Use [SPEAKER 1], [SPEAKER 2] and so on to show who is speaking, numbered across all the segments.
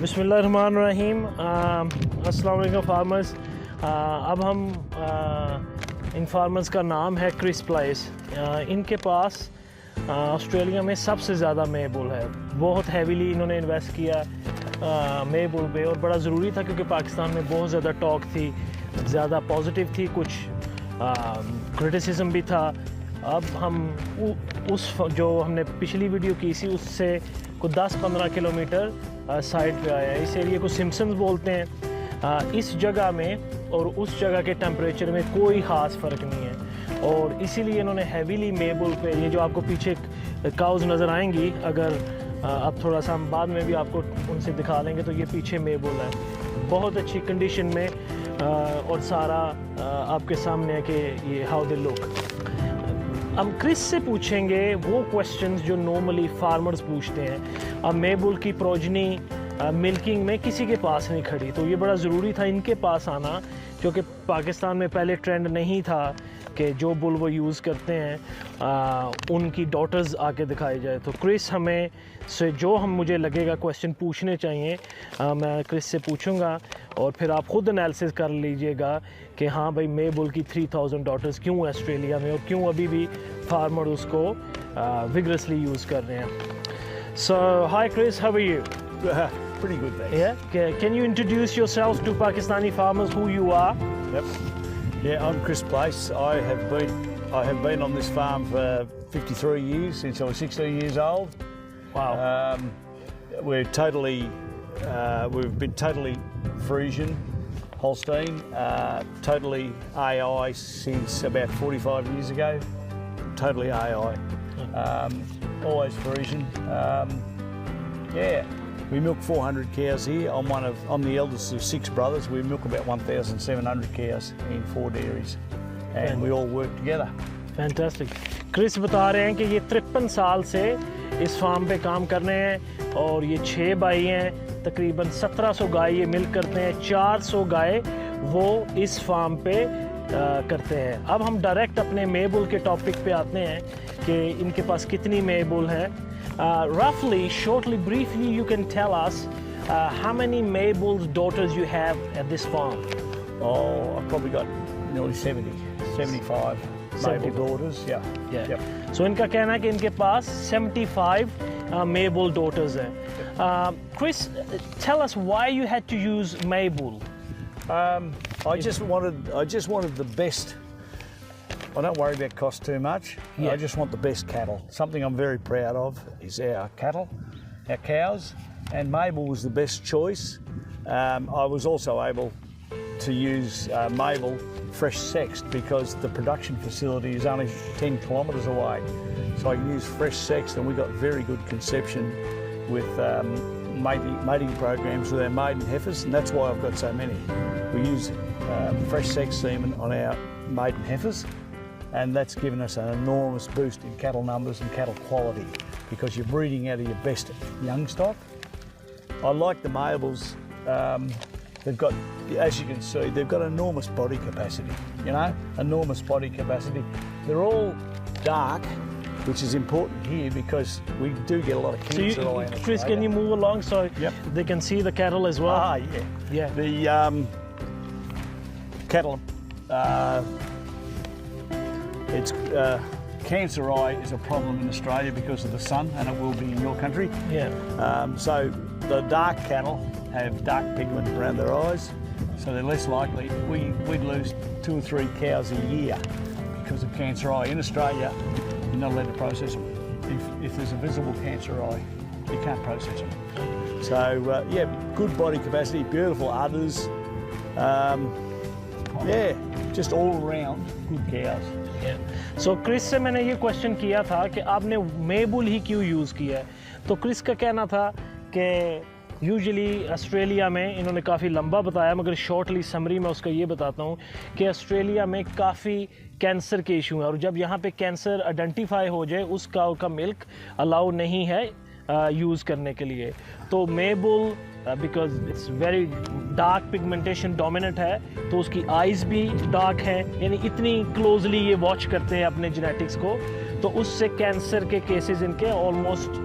[SPEAKER 1] بسم اللہ الرحمن الرحیم. السلام علیکم فارمرز. اب ہم ان فارمرز کا نام ہے کرس پلیس. ان کے پاس آسٹریلیا میں سب سے زیادہ میبل ہے. بہت ہیویلی انہوں نے انویسٹ کیا میبل پہ, اور بڑا ضروری تھا کیونکہ پاکستان میں بہت زیادہ ٹاک تھی, زیادہ پازیٹیو تھی, کچھ کرٹیسزم بھی تھا. اب ہم اس جو ہم نے پچھلی ویڈیو کی سی اس سے کو 10-15 کلومیٹر سائڈ پہ آیا ہے. اس ایریے کو سمپسنز بولتے ہیں. اس جگہ میں اور اس جگہ کے ٹیمپریچر میں کوئی خاص فرق نہیں ہے, اور اسی لیے انہوں نے ہیویلی میبل پہ, یہ جو آپ کو پیچھے کاؤز نظر آئیں گی, اگر اب تھوڑا سا ہم بعد میں بھی آپ کو ان سے دکھا لیں گے, تو یہ پیچھے میبل ہے بہت اچھی کنڈیشن میں, اور سارا آپ کے سامنے ہے کہ یہ ہاؤ دے لک. ہم کرس سے پوچھیں گے وہ کویسچنز جو نارملی فارمرز پوچھتے ہیں. اب میبل کی پروجنی ملکنگ میں کسی کے پاس نہیں کھڑی, تو یہ بڑا ضروری تھا ان کے پاس آنا, کیونکہ پاکستان میں پہلے ٹرینڈ نہیں تھا کہ جو بل وہ یوز کرتے ہیں ان کی ڈاٹرز آ کے دکھائی جائے. تو کرس ہمیں سے جو مجھے لگے گا کویسچن پوچھنے چاہیے میں کرس سے پوچھوں گا, اور پھر آپ خود انالیسس کر لیجئے گا کہ ہاں بھائی میبل کی 3000 ڈاٹرز کیوں آسٹریلیا میں, اور کیوں ابھی بھی فارمر اس کو وگرسلی یوز کر رہے ہیں. So hi Chris, how are you?
[SPEAKER 2] Pretty good, thanks.
[SPEAKER 1] Yeah. Can you introduce yourself to Pakistani farmers, who you are?
[SPEAKER 2] Yep. Yeah, I'm Chris Place. I have been on this farm for 53 years, since I was 16 years old.
[SPEAKER 1] Wow.
[SPEAKER 2] We've been totally Frisian, Holstein, totally AI since about 45 years ago. Totally AI. Always Frisian. Yeah. We milk 400 cows here. I'm the eldest of 6 brothers. We milk about 1,700 cows in 4 dairies, and we all work together.
[SPEAKER 1] Fantastic. کرس بتا رہے ہیں کہ یہ 53 سال سے اس form پہ کام کر رہے ہیں, اور یہ 6 بھائی ہیں, تقریباً 1700 گائے یہ ملک کرتے ہیں, 400 گائے وہ اس فارم پہ کرتے ہیں. اب ہم ڈائریکٹ اپنے میبل کے ٹاپک پہ آتے ہیں کہ ان کے پاس کتنی میبل ہیں. Roughly, shortly, briefly, you can tell us how many Maebull's daughters you have at this farm?
[SPEAKER 2] Oh, I've probably got nearly 75 Maebull daughters. Yeah. Yep.
[SPEAKER 1] So ان کا کہنا ہے کہ ان کے پاس 75 Maebull daughters ہیں. Chris, tell us why you had to use Maebull.
[SPEAKER 2] I just wanted the best. I don't worry about cost too much.
[SPEAKER 1] Yeah.
[SPEAKER 2] I just want the best cattle. Something I'm very proud of is our cattle, our cows, and Maebull was the best choice. I was also able to use Maebull fresh sexed because the production facility is only 10 kilometres away. So I can use fresh sexed, and we got very good conception with mating programs with our maiden heifers, and that's why I've got so many. We use fresh sexed semen on our maiden heifers, and that's given us an enormous boost in cattle numbers and cattle quality because you're breeding out of your best young stock. I like the Maeabulls. They've got, as you can see, they've got enormous body capacity, enormous body capacity. They're all dark, which is important here because we do get a lot of cancer.
[SPEAKER 1] So Chris, can you move along so they can see the cattle as well?
[SPEAKER 2] Yeah. The cattle, it's cancer eye is a problem in Australia because of the sun, and it will be in your country.
[SPEAKER 1] Yeah.
[SPEAKER 2] So the dark cattle have dark pigment around their eyes, so they're less likely. We'd lose 2 or 3 cows a year because of cancer eye. In Australia, you're not allowed to process them. If there's a visible cancer eye, you can't process them. So good body capacity, beautiful udders. Just all around good cows.
[SPEAKER 1] So کرس سے میں نے یہ question کیا تھا کہ آپ نے میبل ہی کیوں یوز کیا ہے, تو کرس کا کہنا تھا کہ یوزلی آسٹریلیا میں, انہوں نے کافی لمبا بتایا مگر شارٹلی سمری میں اس کا یہ بتاتا ہوں کہ آسٹریلیا میں کافی کینسر کے ایشو ہیں, اور جب یہاں پہ کینسر آئیڈینٹیفائی ہو جائے اس کا ملک الاؤ نہیں ہے یوز کرنے کے لیے. تو maybe because it's very dark pigmentation dominant ہے, تو اس کی آئیز بھی ڈارک ہیں, یعنی اتنی کلوزلی یہ واچ کرتے ہیں اپنے جینیٹکس کو, تو اس سے کینسر کے کیسز ان کے آلموسٹ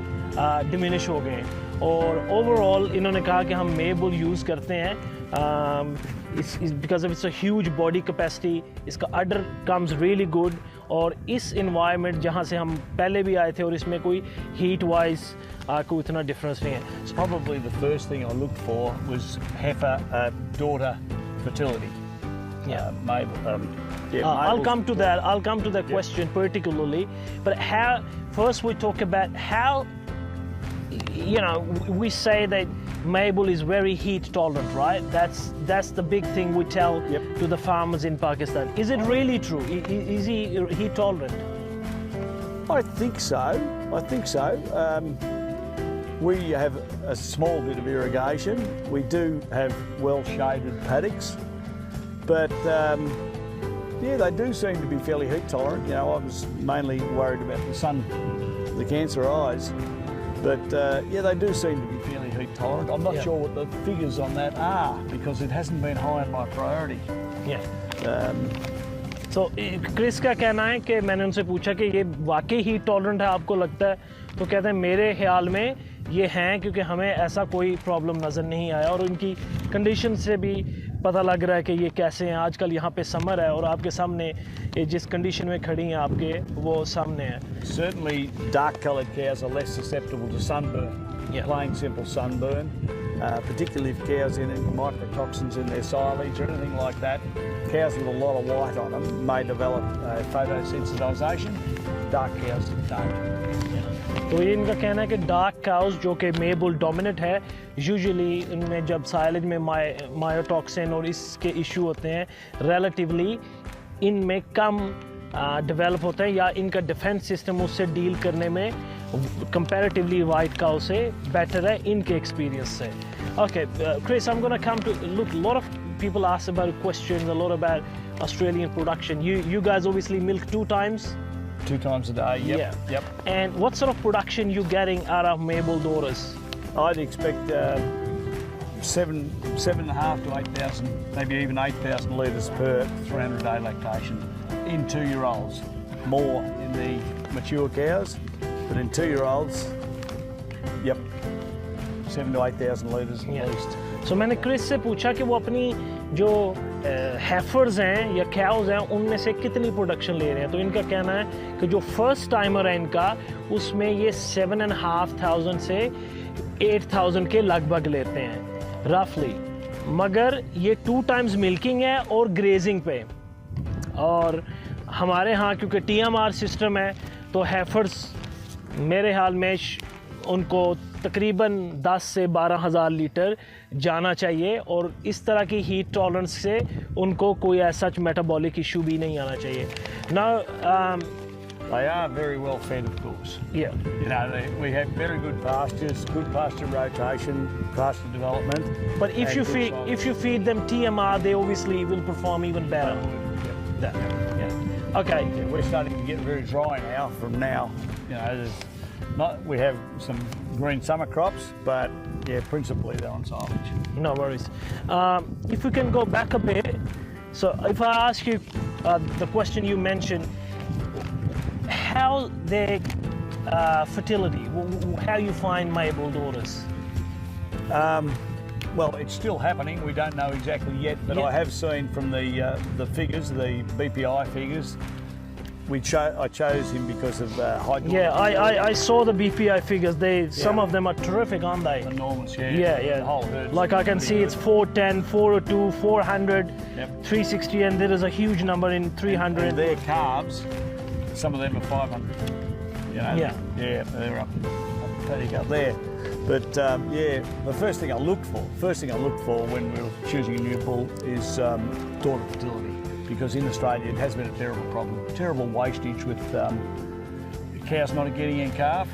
[SPEAKER 1] ڈیمینش ہو گئے. اور اوور آل انہوں نے کہا کہ ہم میبل یوز کرتے ہیں because of its a huge body capacity, اس کا اڈر کمز ریئلی گڈ, اور اس انوائرمنٹ جہاں سے ہم پہلے بھی آئے تھے اور اس میں کوئی ہیٹ وائز کوئی اتنا ڈفرینس نہیں ہے.
[SPEAKER 2] Probably the first thing I looked for was heifer daughter fertility.
[SPEAKER 1] Yeah.
[SPEAKER 2] Yeah,
[SPEAKER 1] I'll come to that question particularly, but how first we talk about how, you know, we say that Maebull is very heat tolerant, right? That's the big thing we tell to the farmers in Pakistan. Is it really true? Is he heat tolerant?
[SPEAKER 2] I think so. We have a small bit of irrigation. We do have well-shaded paddocks, but yeah, they do seem to be fairly heat tolerant. You know, I was mainly worried about the sun, the cancer eyes, but yeah, they do seem to be fairly heat tolerant. I'm not sure what the figures on that are because it hasn't been high on my priority.
[SPEAKER 1] Yeah. So کرس کا کہنا ہے کہ میں نے ان سے پوچھا کہ یہ واقعی ہیٹ ٹالرنٹ ہے آپ کو لگتا ہے, تو کہتے ہیں میرے خیال میں یہ ہیں کیونکہ ہمیں ایسا کوئی پرابلم نظر نہیں آیا, اور ان کی کنڈیشن سے بھی پتہ لگ رہا ہے کہ یہ کیسے ہیں. آج کل یہاں پہ سمر ہے اور آپ کے سامنے جس کنڈیشن میں کھڑی ہیں آپ کے وہ سامنے ہیں.
[SPEAKER 2] Certainly dark coloured cows are less susceptible to sunburn, plain simple sunburn, particularly if cows in microtoxins in their silage or anything like that. Cows with a lot of white on them may develop photosensitization. Dark cows don't.
[SPEAKER 1] تو یہ ان کا کہنا ہے کہ dark cows جو کہ میبل dominant ہے, usually ان میں جب سائلج میں مائیوٹاکسن اور اس کے ایشو ہوتے ہیں ریلیٹیولی ان میں کم ڈیولپ ہوتے ہیں, یا ان کا ڈیفینس سسٹم اس سے ڈیل کرنے میں کمپیریٹیولی وائٹ کاؤ سے بیٹر ہے ان کے ایکسپیرینس سے. Okay Chris, I'm gonna come to look, a lot of people ask about questions, a lot about Australian production. You guys obviously milk 2 times?
[SPEAKER 2] 2 times a day, yep. Yep.
[SPEAKER 1] And what sort of production you getting out of Maebull daughters?
[SPEAKER 2] I'd expect 7,500 to 8,000, maybe even 8,000 litres per 300-day lactation in 2-year-olds. More in the mature cows, but in 2-year-olds, yep, 7,000 to 8,000 litres at least.
[SPEAKER 1] So میں نے کرس سے پوچھا کہ وہ اپنی جو ہیفرز ہیں یا کیوز ہیں ان میں سے کتنی پروڈکشن لے رہے ہیں, تو ان کا کہنا ہے کہ جو فرسٹ ٹائمر ہے ان کا اس میں یہ 7,500 سے 8,000 کے لگ بھگ لیتے ہیں رفلی, مگر یہ 2 times ملکنگ ہے اور گریزنگ پہ. اور ہمارے ہاں کیونکہ TMR سسٹم ہے تو ہیفرز میرے حال میں ان کو تقریباً 10 سے 12,000 لیٹر جانا چاہیے, اور اس طرح کی ہیٹ ٹالرنس سے ان کو کوئی ایسا میٹابولک ایشو بھی نہیں آنا چاہیے. Now,
[SPEAKER 2] they are very well fed, of course.
[SPEAKER 1] Yeah.
[SPEAKER 2] You know, we have very good pastures, good pasture rotation, pasture development.
[SPEAKER 1] But if you feed them TMR, they obviously will perform even better. Yeah. Okay.
[SPEAKER 2] Yeah, we're starting to get very dry now. From now, you know, we have some green summer crops, but yeah, principally they're on silage.
[SPEAKER 1] No worries. If we can go back a bit, so if I ask you the question you mentioned, how their fertility, how you find Maebull daughters?
[SPEAKER 2] Well, it's still happening. We don't know exactly yet, but I have seen from the figures, the BPI figures. I chose him because of high.
[SPEAKER 1] Yeah, I saw the BPI figures. Some of them are terrific, aren't they?
[SPEAKER 2] Enormous,
[SPEAKER 1] yeah.
[SPEAKER 2] The whole herd.
[SPEAKER 1] Like I can see it's 410, 402, 400, 360, and there is a huge number in 300.
[SPEAKER 2] And their calves, some of them are 500. You know? Yeah, they're up there. But the first thing I looked for when we were choosing a new bull is daughter fertility. Because in Australia it has been a terrible problem, terrible wastage with cows not getting in calf,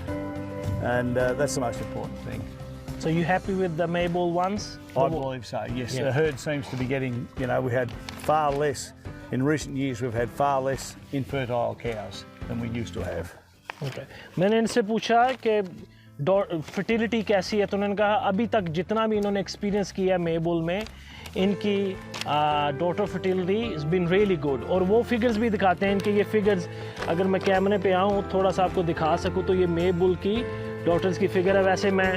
[SPEAKER 2] and that's the most important thing.
[SPEAKER 1] So you happy with the Maebull ones?
[SPEAKER 2] I believe so, yes. The herd seems to be getting, you know, we had far less, in recent years we've had far less infertile cows than we used to have.
[SPEAKER 1] Okay. میں نے ان سے پوچھا کہ fertility کیسی ہے, تو انہوں نے کہا ابھی تک جتنا بھی انہوں نے ایکسپیرینس کیا ہے میبل میں ان کی daughter fertility is been really good. اور وہ فگرز بھی دکھاتے ہیں ان کے, یہ فگرز اگر میں کیمرے پہ آؤں تھوڑا سا آپ کو دکھا سکوں تو یہ میبل کی ڈاٹرز کی فگر ہے. ویسے میں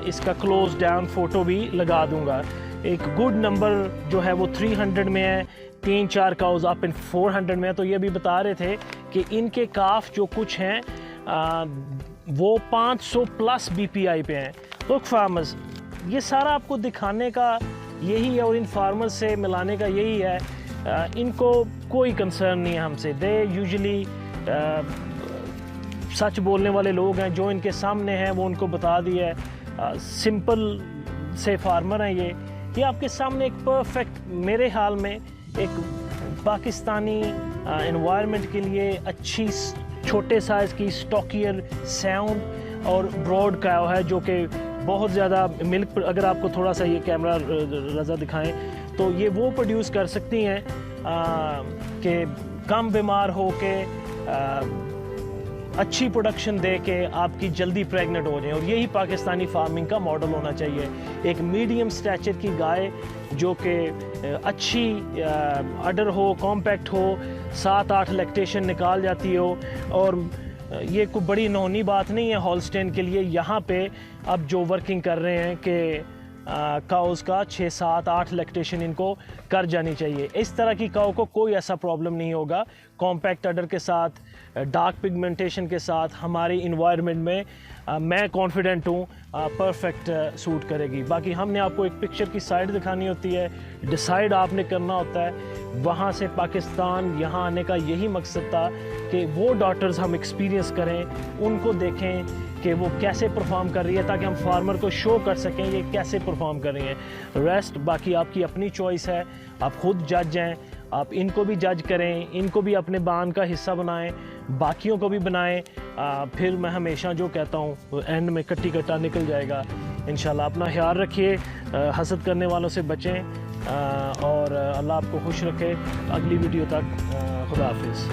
[SPEAKER 1] اس کا کلوز ڈاؤن فوٹو بھی لگا دوں گا. ایک گڈ نمبر جو ہے وہ 300 میں ہے, 3-4 کاؤز اپ ان 400 میں ہے. تو یہ بھی بتا رہے تھے کہ ان کے کاف جو کچھ ہیں وہ 500 پلس BPI پہ ہیں. لوگ فارمرز, یہ سارا آپ کو دکھانے کا یہی ہے اور ان فارمرز سے ملانے کا یہی ہے. ان کو کوئی کنسرن نہیں ہے ہم سے. دے یوزلی سچ بولنے والے لوگ ہیں. جو ان کے سامنے ہیں وہ ان کو بتا دیا ہے. سمپل سے فارمر ہیں یہ آپ کے سامنے ایک پرفیکٹ, میرے حال میں ایک پاکستانی انوائرمنٹ کے لیے اچھی چھوٹے سائز کی اسٹاکیئر ساؤنڈ اور براڈ کاؤ ہے, جو کہ بہت زیادہ ملک. اگر آپ کو تھوڑا سا یہ کیمرہ رضا دکھائیں تو یہ وہ پروڈیوس کر سکتی ہیں کہ کم بیمار ہو کے اچھی پروڈکشن دے کے آپ کی جلدی پریگننٹ ہو جائیں. اور یہی پاکستانی فارمنگ کا ماڈل ہونا چاہیے. ایک میڈیم سٹیچر کی گائے جو کہ اچھی اڈر ہو, کمپیکٹ ہو, 7-8 لیکٹیشن نکال جاتی ہو. اور یہ کوئی بڑی نونی بات نہیں ہے ہالسٹین کے لیے. یہاں پہ اب جو ورکنگ کر رہے ہیں کہ کاؤز کا 6-7-8 لیکٹیشن ان کو کر جانی چاہیے. اس طرح کی کاؤ کو کوئی ایسا پرابلم نہیں ہوگا. کمپیکٹ اڈر کے ساتھ, ڈارک پگمنٹیشن کے ساتھ ہماری انوائرمنٹ میں میں کانفیڈنٹ ہوں پرفیکٹ سوٹ کرے گی. باقی ہم نے آپ کو ایک پکچر کی سائڈ دکھانی ہوتی ہے, ڈیسائیڈ آپ نے کرنا ہوتا ہے. وہاں سے پاکستان یہاں آنے کا یہی مقصد تھا کہ وہ ڈاٹرز ہم ایکسپیرینس کریں, ان کو دیکھیں کہ وہ کیسے پرفارم کر رہی ہے, تاکہ ہم فارمر کو شو کر سکیں یہ کیسے پرفارم کر رہی ہیں. ریسٹ باقی آپ کی اپنی چوائس ہے, آپ خود جج ہیں. آپ ان کو بھی جج کریں, ان کو بھی اپنے بان کا حصہ بنائیں, باقیوں کو بھی بنائیں. پھر میں ہمیشہ جو کہتا ہوں اینڈ میں کٹی کٹا نکل جائے گا انشاءاللہ. اپنا خیال رکھیے, حسد کرنے والوں سے بچیں, اور اللہ آپ کو خوش رکھے. اگلی ویڈیو تک خدا حافظ.